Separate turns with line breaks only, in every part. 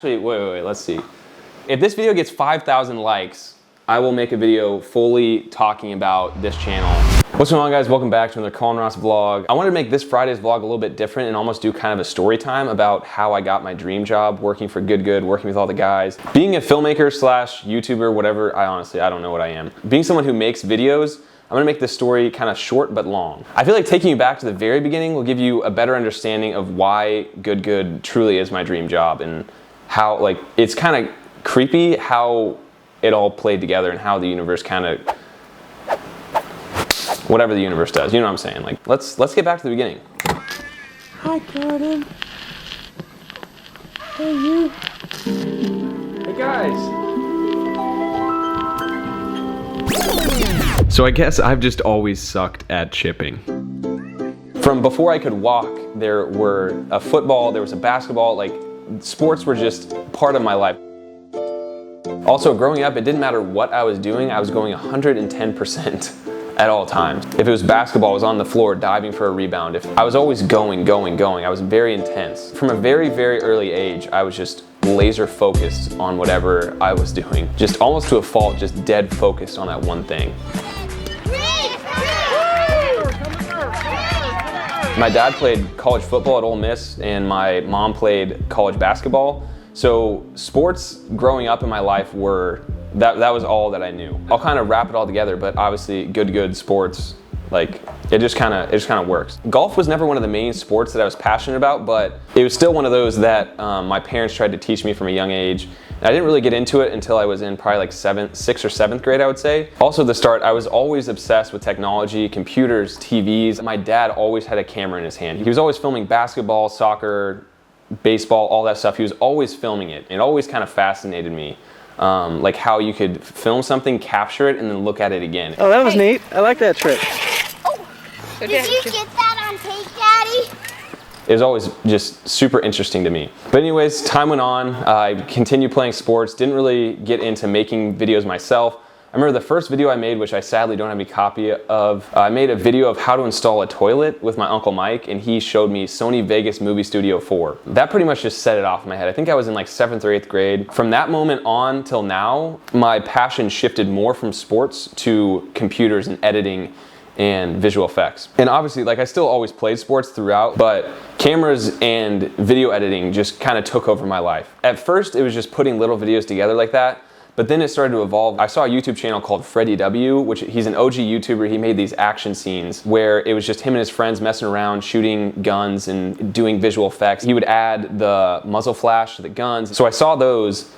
Wait, let's see. If this video gets 5,000 likes, I will make a video fully talking about this channel. What's going on, guys? Welcome back to another Colin vlog. I wanted to make this Friday's vlog a little bit different and almost do kind of a story time about how I got my dream job, working for Good, working with all the guys. Being a filmmaker slash YouTuber, whatever, I don't know what I am. Being someone who makes videos, I'm gonna make this story kind of short but long. I feel like taking you back to the very beginning will give you a better understanding of why Good truly is my dream job and how, like, it's kind of creepy how it all played together and how the universe kind of, whatever the universe does, you know what I'm saying? Like, let's get back to the beginning.
Hi, Colin. Hey, you.
Hey, guys. So I guess I've just always sucked at chipping. From before I could walk, there were a football, there was a basketball, like, sports were just part of my life. Also, growing up, it didn't matter what I was doing, I was going 110% at all times. If it was basketball, I was on the floor diving for a rebound. I was always going. I was very intense. From a very early age, I was just laser focused on whatever I was doing. Just almost to a fault, just dead focused on that one thing. My dad played college football at Ole Miss and my mom played college basketball. So sports growing up in my life were, that was all that I knew. I'll kind of wrap it all together, but obviously good sports, like it just kind of works. Golf was never one of the main sports that I was passionate about, but it was still one of those that my parents tried to teach me from a young age. And I didn't really get into it until I was in probably like 6th or 7th grade, I would say. Also at the start, I was always obsessed with technology, computers, TVs. My dad always had a camera in his hand. He was always filming basketball, soccer, baseball, all that stuff. He was always filming it. It always kind of fascinated me. Like how you could film something, capture it, and then look at it again.
Oh, that was neat. I like that trick.
Oh, did you get that on tape, Daddy?
It was always just super interesting to me. But anyways, time went on. I continued playing sports, didn't really get into making videos myself. I remember the first video I made, which I sadly don't have any copy of, I made a video of how to install a toilet with my Uncle Mike, and he showed me Sony Vegas Movie Studio 4. That pretty much just set it off in my head. I think I was in like 7th or 8th grade. From that moment on till now, my passion shifted more from sports to computers and editing and visual effects. And obviously, like, I still always played sports throughout, but cameras and video editing just kind of took over my life. At first, it was just putting little videos together like that, but then it started to evolve. I saw a YouTube channel called Freddie W, which he's an OG YouTuber. He made these action scenes where it was just him and his friends messing around, shooting guns and doing visual effects. He would add the muzzle flash to the guns. So I saw those.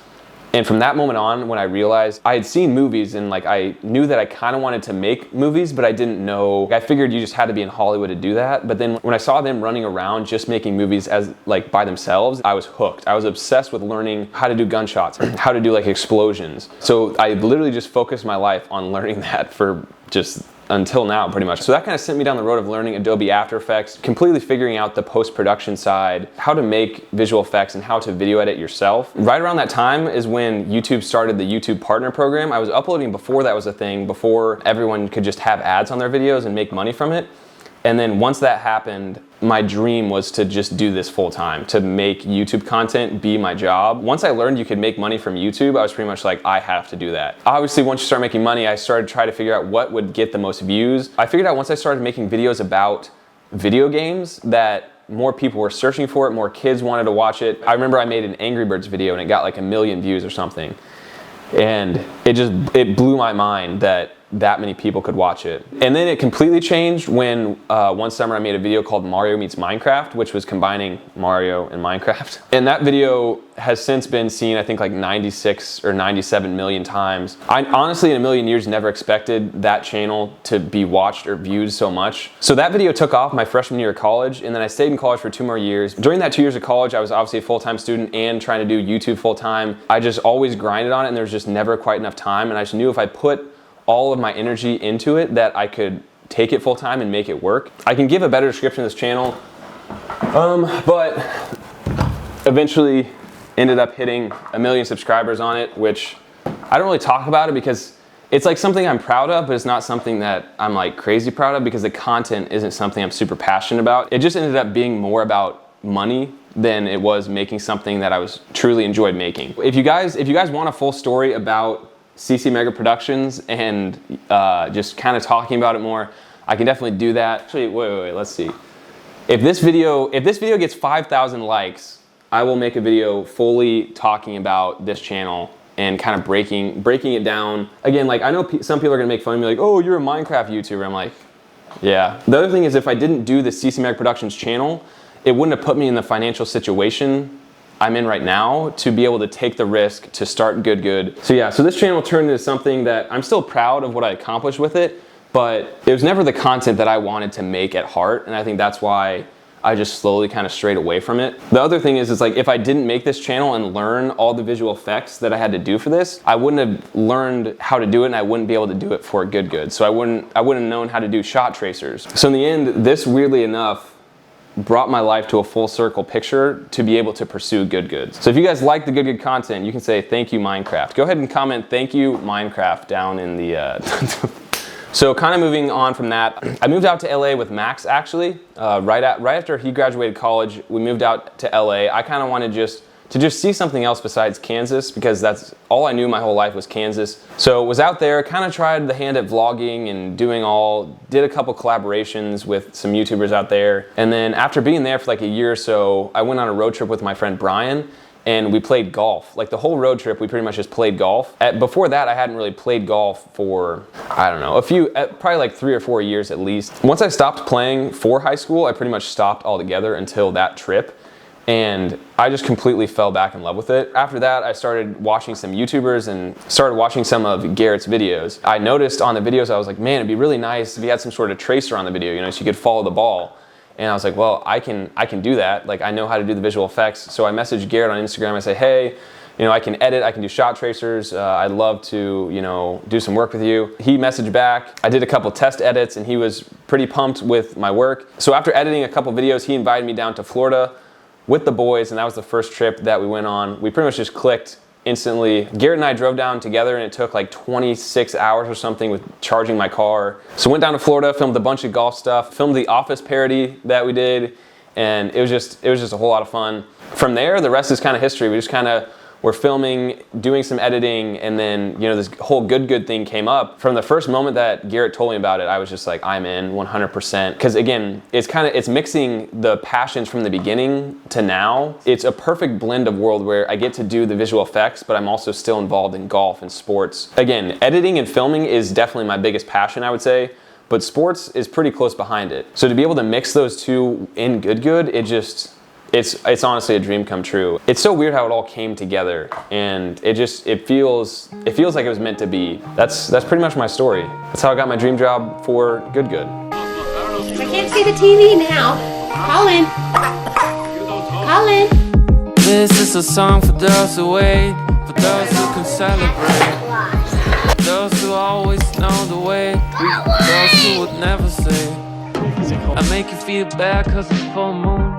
And from that moment on, when I realized I had seen movies and like I knew that I kind of wanted to make movies, but I didn't know, I figured you just had to be in Hollywood to do that. But then when I saw them running around just making movies as like by themselves, I was hooked. I was obsessed with learning how to do gunshots, how to do like explosions. So I literally just focused my life on learning that for just until now, pretty much. So that kind of sent me down the road of learning Adobe After Effects, completely figuring out the post-production side, how to make visual effects and how to video edit yourself. Right around that time is when YouTube started the YouTube Partner Program. I was uploading before that was a thing, before everyone could just have ads on their videos and make money from it. And then once that happened, my dream was to just do this full time, to make YouTube content be my job. Once I learned you could make money from YouTube, I was pretty much like, I have to do that. Obviously, once you start making money, I started trying to figure out what would get the most views. I figured out once I started making videos about video games that more people were searching for it, more kids wanted to watch it. I remember I made an Angry Birds video and it got like 1 million views or something. And it blew my mind that many people could watch it. And then it completely changed when one summer I made a video called Mario Meets Minecraft, which was combining Mario and Minecraft. And that video has since been seen, I think, like 96 or 97 million times. I honestly, in a million years, never expected that channel to be watched or viewed so much. So that video took off my freshman year of college, and then I stayed in college for 2 more years. During that 2 years of college, I was obviously a full-time student and trying to do YouTube full-time. I just always grinded on it, and there was just never quite enough time, and I just knew if I put all of my energy into it that I could take it full time and make it work. I can give a better description of this channel, but eventually ended up hitting 1 million subscribers on it, which I don't really talk about it because it's like something I'm proud of, but it's not something that I'm like crazy proud of because the content isn't something I'm super passionate about. It just ended up being more about money than it was making something that I was truly enjoyed making. If you guys want a full story about CC Mega Productions and just kind of talking about it more, I can definitely do that. Actually, wait, let's see. If this video gets 5,000 likes, I will make a video fully talking about this channel and kind of breaking it down. Again, like, I know some people are gonna make fun of me, like, oh, you're a Minecraft YouTuber. I'm like, yeah. The other thing is, if I didn't do the CC Mega Productions channel, it wouldn't have put me in the financial situation I'm in right now to be able to take the risk to start Good. So yeah, so this channel turned into something that I'm still proud of what I accomplished with it, but it was never the content that I wanted to make at heart, and I think that's why I just slowly kind of strayed away from it. The other thing is like, if I didn't make this channel and learn all the visual effects that I had to do for this, I wouldn't have learned how to do it, and I wouldn't be able to do it for Good. So I wouldn't have known how to do shot tracers. So in the end, this, weirdly enough, brought my life to a full circle picture to be able to pursue Good. So if you guys like the Good content, you can say thank you Minecraft. Go ahead and comment thank you Minecraft down in the So kind of moving on from that, I moved out to LA with Max actually. Right after he graduated college, we moved out to LA. I kind of wanted to just see something else besides Kansas, because that's all I knew my whole life was Kansas. So was out there, kind of tried the hand at vlogging and did a couple collaborations with some YouTubers out there. And then after being there for like a year or so, I went on a road trip with my friend Brian, and we played golf. Like the whole road trip, we pretty much just played golf. Before that, I hadn't really played golf for, I don't know, probably like 3 or 4 years at least. Once I stopped playing for high school, I pretty much stopped altogether until that trip. And I just completely fell back in love with it. After that, I started watching some YouTubers and started watching some of Garrett's videos. I noticed on the videos, I was like, man, it'd be really nice if he had some sort of tracer on the video, you know, so you could follow the ball. And I was like, well, I can do that. Like, I know how to do the visual effects. So I messaged Garrett on Instagram. I said, hey, you know, I can edit, I can do shot tracers. I'd love to, you know, do some work with you. He messaged back. I did a couple test edits, and he was pretty pumped with my work. So after editing a couple videos, he invited me down to Florida with the boys, and that was the first trip that we went on. We pretty much just clicked instantly. Garrett and I drove down together, and it took like 26 hours or something with charging my car. So went down to Florida, filmed a bunch of golf stuff, filmed the Office parody that we did, and it was just a whole lot of fun. From there, the rest is kind of history. We just kind of were filming, doing some editing, and then, you know, this whole Good thing came up. From the first moment that Garrett told me about it, I was just like, I'm in 100%. Because again, it's mixing the passions from the beginning to now. It's a perfect blend of world where I get to do the visual effects, but I'm also still involved in golf and sports. Again, editing and filming is definitely my biggest passion, I would say, but sports is pretty close behind it. So to be able to mix those two in Good, it's honestly a dream come true. It's so weird how it all came together, and it feels like it was meant to be. That's pretty much my story. That's how I got my dream job for Good.
I can't see the TV now. Colin.
This is a song for those who wait, for those who can celebrate, for those who always know the way, for those who would never say. I make you feel bad 'cause it's full moon.